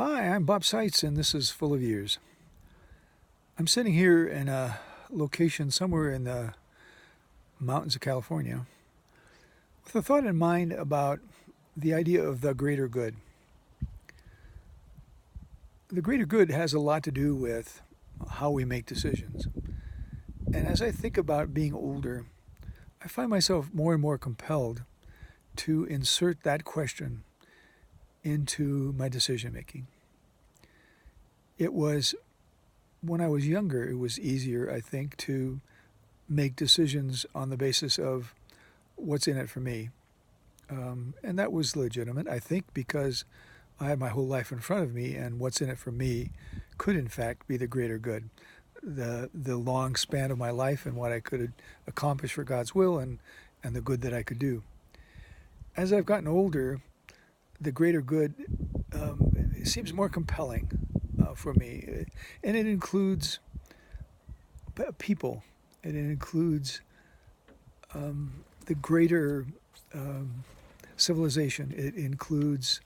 Hi, I'm Bob Seitz, and this is Full of Years. I'm sitting here in a location somewhere in the mountains of California with a thought in mind about the idea of the greater good. The greater good has a lot to do with how we make decisions. And as I think about being older, I find myself more and more compelled to insert that question into my decision making. It was, when I was younger, it was easier, I think, to make decisions on the basis of what's in it for me. And that was legitimate, I think, because I had my whole life in front of me, and what's in it for me could, in fact, be the greater good. The long span of my life and what I could accomplish for God's will and the good that I could do. As I've gotten older, the greater good seems more compelling for me. And it includes people. And it includes the greater civilization. It includes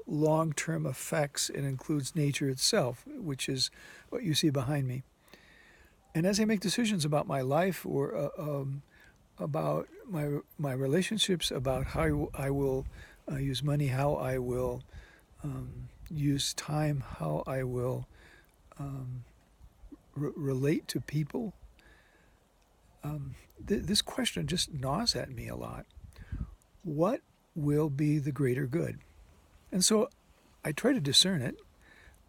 long-term effects. It includes nature itself, which is what you see behind me. And as I make decisions about my life or about my relationships, about how I will use money, how I will use time, how I will relate to people, this question just gnaws at me a lot. What will be the greater good? And so I try to discern it,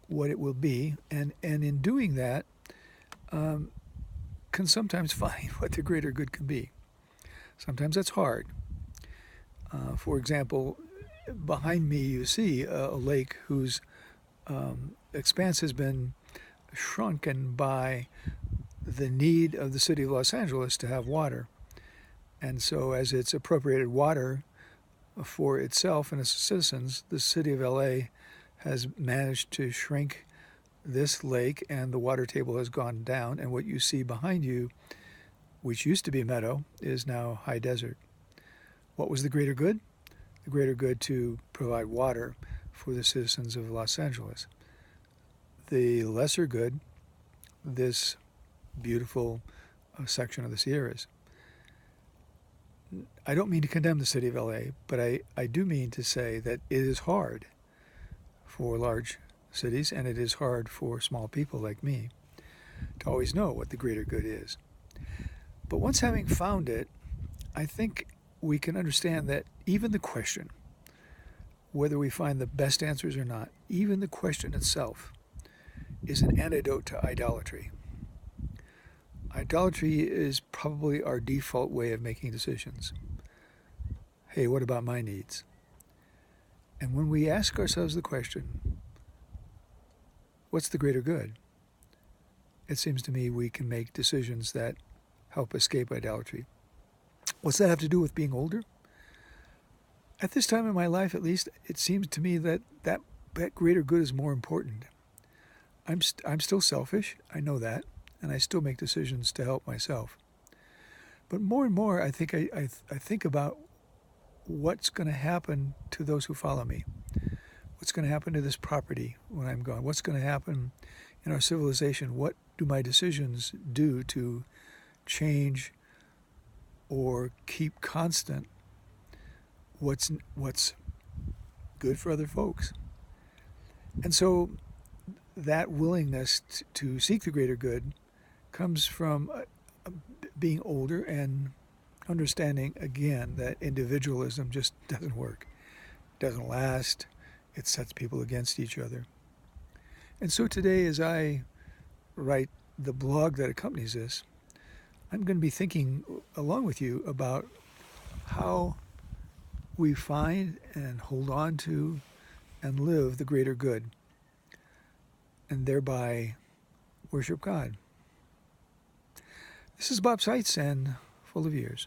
what it will be, and in doing that, can sometimes find what the greater good can be. Sometimes that's hard. For example, behind me you see a lake whose expanse has been shrunken by the need of the city of Los Angeles to have water. And so as it's appropriated water for itself and its citizens, the city of LA has managed to shrink this lake, and the water table has gone down, and what you see behind you, which used to be meadow, is now high desert. What was the greater good? The greater good to provide water for the citizens of Los Angeles. The lesser good, this beautiful section of the Sierras. I don't mean to condemn the city of LA, but I do mean to say that it is hard for large cities, and it is hard for small people like me to always know what the greater good is. But once having found it, I think we can understand that even the question, whether we find the best answers or not, even the question itself is an antidote to idolatry. Idolatry is probably our default way of making decisions. Hey, what about my needs? And when we ask ourselves the question, what's the greater good? It seems to me we can make decisions that help escape idolatry. What's that have to do with being older? At this time in my life, at least, it seems to me that greater good is more important. I'm still selfish, I know that, and I still make decisions to help myself. But more and more, I think I think about what's going to happen to those who follow me. What's going to happen to this property when I'm gone? What's going to happen in our civilization? What do my decisions do to change or keep constant what's good for other folks? And so that willingness to seek the greater good comes from being older and understanding, again, that individualism just doesn't work. It doesn't last. It sets people against each other. And so today, as I write the blog that accompanies this, I'm going to be thinking along with you about how we find and hold on to and live the greater good, and thereby worship God. This is Bob Seitz, and Full of Years.